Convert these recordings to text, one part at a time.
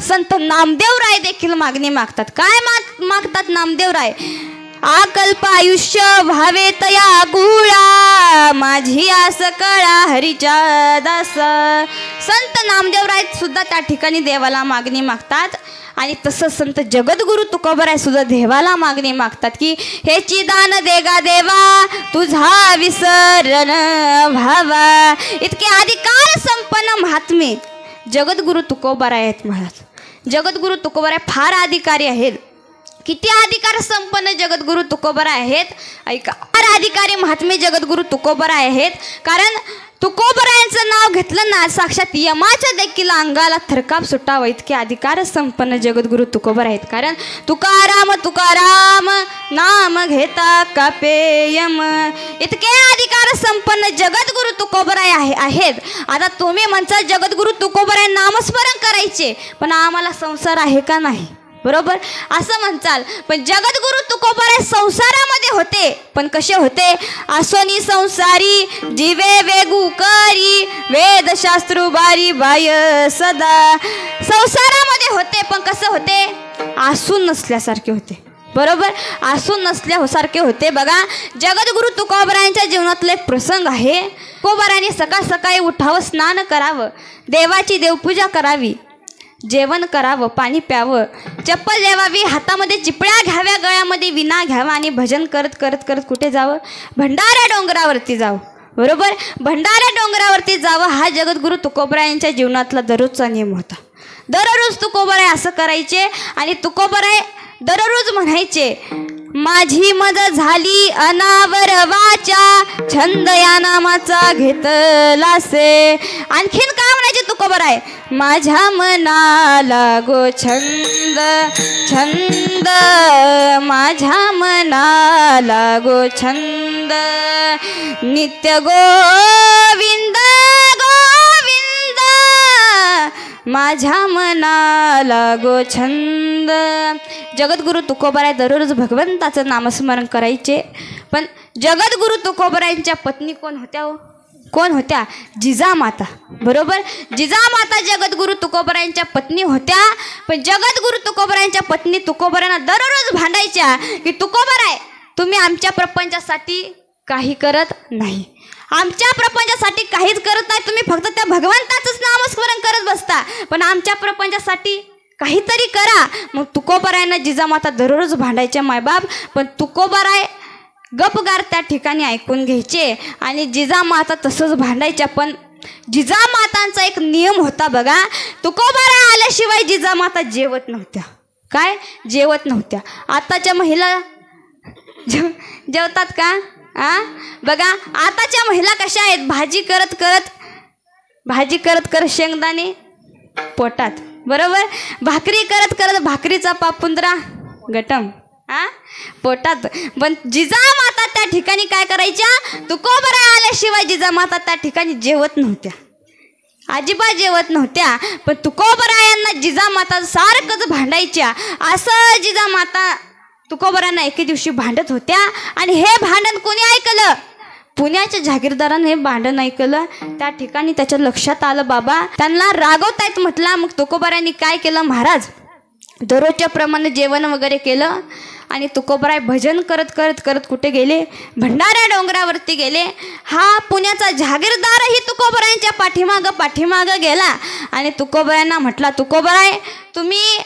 संत नामदेवराय देखील मागणी मागतात. काय मागतात नामदेवराय? आकल्प आयुष्य व्हावे तया गुळा, माझी आस कळा हरीच्या दास. संत नामदेवराय सुद्धा त्या ठिकाणी देवाला मागणी मागतात. आणि तसंच संत जगद्गुरु तुकोबराय सुद्धा देवाला मागणी मागतात की हे चिदान देगा देवा, तुझा विसरण व्हावा. इतके अधिकार संपन्न महात्मे जगद्गुरु तुकोबराय आहेत. महाराज जगद्गुरु तुकोबराय फार अधिकारी आहेत. किती अधिकार संपन्न जगद्गुरु तुकोबराय आहेत ऐका. फार अधिकारी महात्मे जगद्गुरु तुकोबराय आहेत. कारण तुकोबरायांचं नाव घेतलं ना साक्षात यमाच्या देखील अंगाला थरकाप सुटावं इतके अधिकार संपन्न जगद्गुरु तुकोबराय आहेत. कारण तुकाराम तुकाराम नाम घेता कापे यम, इतके अधिकार संपन्न जगद्गुरु तुकोबराय आहेत. आता तुम्ही म्हणता जगद्गुरु तुकोबराय नामस्मरण करायचे, पण आम्हाला संसार आहे का नाही? बरोबर असं म्हणचाल. पण जगद्गुरु तुकोबराय संसारामध्ये होते, पण कसे होते? आसोनी संसारी जीवे वेगू करी, वेदशास्त्र बारी बाय सदा. संसारामध्ये होते, पण कसं होते? आसून नसल्यासारखे होते. बरोबर आसून नसल्यासारखे होते. बघा जगद्गुरु तुकोबरायांच्या जीवनातला एक प्रसंग आहे. तुकोबरायांनी सकाळ सकाळी उठावं, स्नान करावं, देवाची देवपूजा करावी, जेवण करावं, पाणी प्यावं, चप्पल देवावी, हातामध्ये चिपळ्या घ्याव्या, गळ्यामध्ये विना घ्यावा आणि भजन करत करत करत कुठे जावं? भंडारा डोंगरावरती जावं. बरोबर भंडारा डोंगरावरती जावं हा जगद्गुरु तुकोबरायांच्या जीवनातला दररोजचा नियम होता. दररोज तुकोबराय असं करायचे. आणि तुकोबराय दररोज म्हणायचे माझी मद झाली अनावर वाचा, छंद या नामाचा घेतलासे. आणखीन काय म्हणायचे तुकोबराय? माझ्या मनाला गो छंद छंद, माझ्या मनाला गो छंद, नित्य गोविंद गोविंद, माझ्या मनाला गो छंद. जगद्गुरु तुकोबराय दररोज भगवंताचं नामस्मरण करायचे. पण जगद्गुरु तुकोबरायांच्या पत्नी कोण होत्या हो? कोण होत्या? जिजामाता. बरोबर जिजामाता जगद्गुरु तुकोबरायांच्या पत्नी होत्या. पण जगद्गुरु तुकोबरायांच्या पत्नी तुकोबरायांना दररोज भांडायच्या की तुकोबराय तुम्ही आमच्या प्रपंचासाठी काही करत नाही, आमच्या प्रपंचासाठी काहीच करत नाही, तुम्ही फक्त त्या भगवंताचंच नामस्मरण करत बसता, पण आमच्या प्रपंचासाठी काहीतरी करा. मग तुकोबरायांना जिजामाता दररोज भांडायच्या मायबाप. पण तुकोबराय गपगार त्या ठिकाणी ऐकून घ्यायचे आणि जिजामाता तसंच भांडायच्या. पण जिजामातांचा एक नियम होता बघा, तुकोबराय आल्याशिवाय जिजामाता जेवत नव्हत्या. काय जेवत नव्हत्या? आताच्या महिला जेवतात का? बघा आताच्या महिला कशा आहेत? भाजी करत करत शेंगदाणे पोटात. बरोबर भाकरी करत करत भाकरीचा पापुंद्रा गटम पोटात. पण जिजामाता त्या ठिकाणी काय करायच्या? तुकोबराय आल्याशिवाय जिजामाता त्या ठिकाणी जेवत नव्हत्या, अजिबात जेवत नव्हत्या. पण तुकोबरायांना जिजामाता सारखंच भांडायच्या. असं जिजामाता तुकोबरायांना एके दिवशी भांडत होत्या. आणि हे भांडण कोणी ऐकलं? पुण्याच्या जहागीरदाराने हे भांडण ऐकलं. त्या ठिकाणी त्याच्या लक्षात आलं बाबा त्यांना रागवतायत म्हटलं. मग तुकोबरायांनी काय केलं? महाराज दररोजच्या प्रमाणे जेवण वगैरे केलं आणि तुकोबराय भजन करत करत करत कुठे गेले? भंडारा डोंगरावरती गेले. हा पुण्याचा जहागीरदारही तुकोबरायांच्या पाठीमागं गेला आणि तुकोबरायांना म्हटला तुकोबराय तुम्ही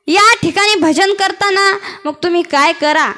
या ठिकाणी भजन करताना मग तुम्ही काय करा,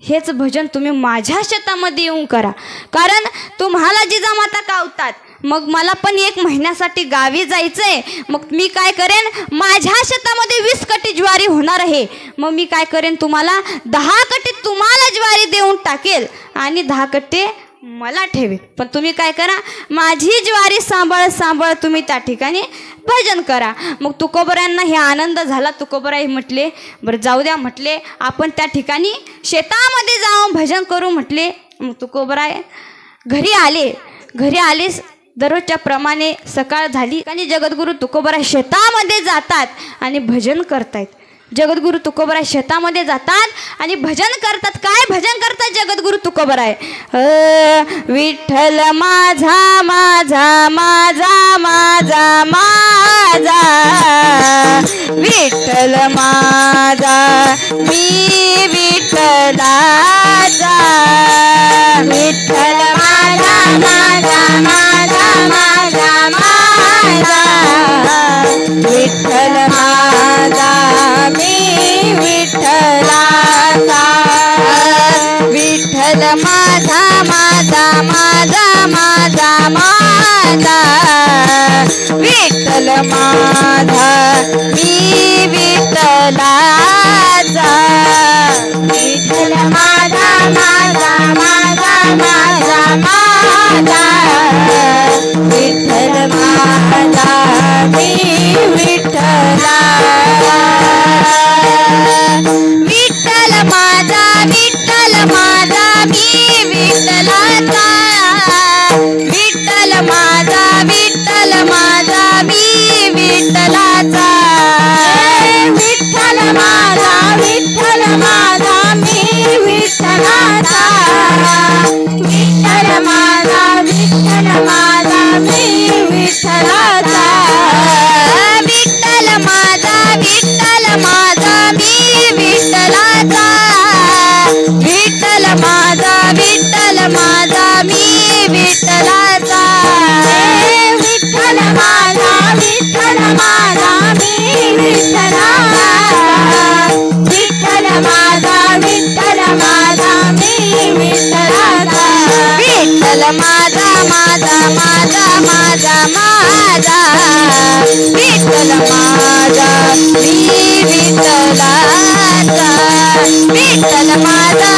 हेच भजन तुम्ही माझ्या शेतामध्ये येऊन करा. कारण तुम्हाला जिजामाता कावतात, मग मला पण 1 महिन्यासाठी गावी जायचंय. मग मी काय करेन? माझ्या शेतामध्ये 20 कटी ज्वारी होणार आहे. मग मी काय करेन? तुम्हाला 10 कटी तुम्हाला ज्वारी देऊन टाकेल आणि 10 कट्टे मला ठेवेल. पण तुम्ही काय करा? माझी ज्वारी सांभाळ तुम्ही त्या ठिकाणी भजन करा. मग तुकोबरायांना हे आनंद झाला. तुकोबराय म्हटले बरं जाऊ द्या म्हटले, आपण त्या ठिकाणी शेतामध्ये जाऊन भजन करू म्हटले. मग तुकोबराय घरी आले. दररोजच्या प्रमाणे सकाळ झाली आणि जगद्गुरु तुकोबराय शेतामध्ये जातात आणि भजन करतायत. जगद्गुरु तुकोबराय शेतामध्ये जातात आणि भजन करतात. काय भजन करतात तुकोबर आहे विठ्ठल माझा माझा माझा माझा माझा विठ्ठल माझा मी विठ्ठलाचा विठ्ठल माझा माझा माझा माझा माझा विठ्ठल माझा मी विठ्ठलाचा विठ्ठल माझा माझा माझा माझा माझा विठ्ठल माझा मी विठ्ठलाचा विठ्ठल माझा माझा माझा माझा माझा विठ्ठल माझा मी विठ्ठलाचा विठ्ठल माझा विठ्ठल माझा मी विठ्ठलाचा विठ्ठल माझा विठ्ठल माझा मी विठ्ठलाचा विठ्ठल माझा विठ्ठल माझा मी विठ्ठलाचा विठ्ठल माझा विठ्ठल माझा मी विठ्ठलाचा विठ्ठल माझा विठ्ठल माझा मी विठ्ठलाचा विठ्ठल माझा विठ्ठल माझा मी विठ्ठलाचा विठ्ठल माझा विठ्ठल माझा मी विठ्ठलाचा विठ्ठल माझा विठ्ठल माझा मी विठ्ठलाचा विठ्ठल माझा माझा माझा माझा माझा विठ्ठल माझा मी विठ्ठलाचा विठ्ठल माझा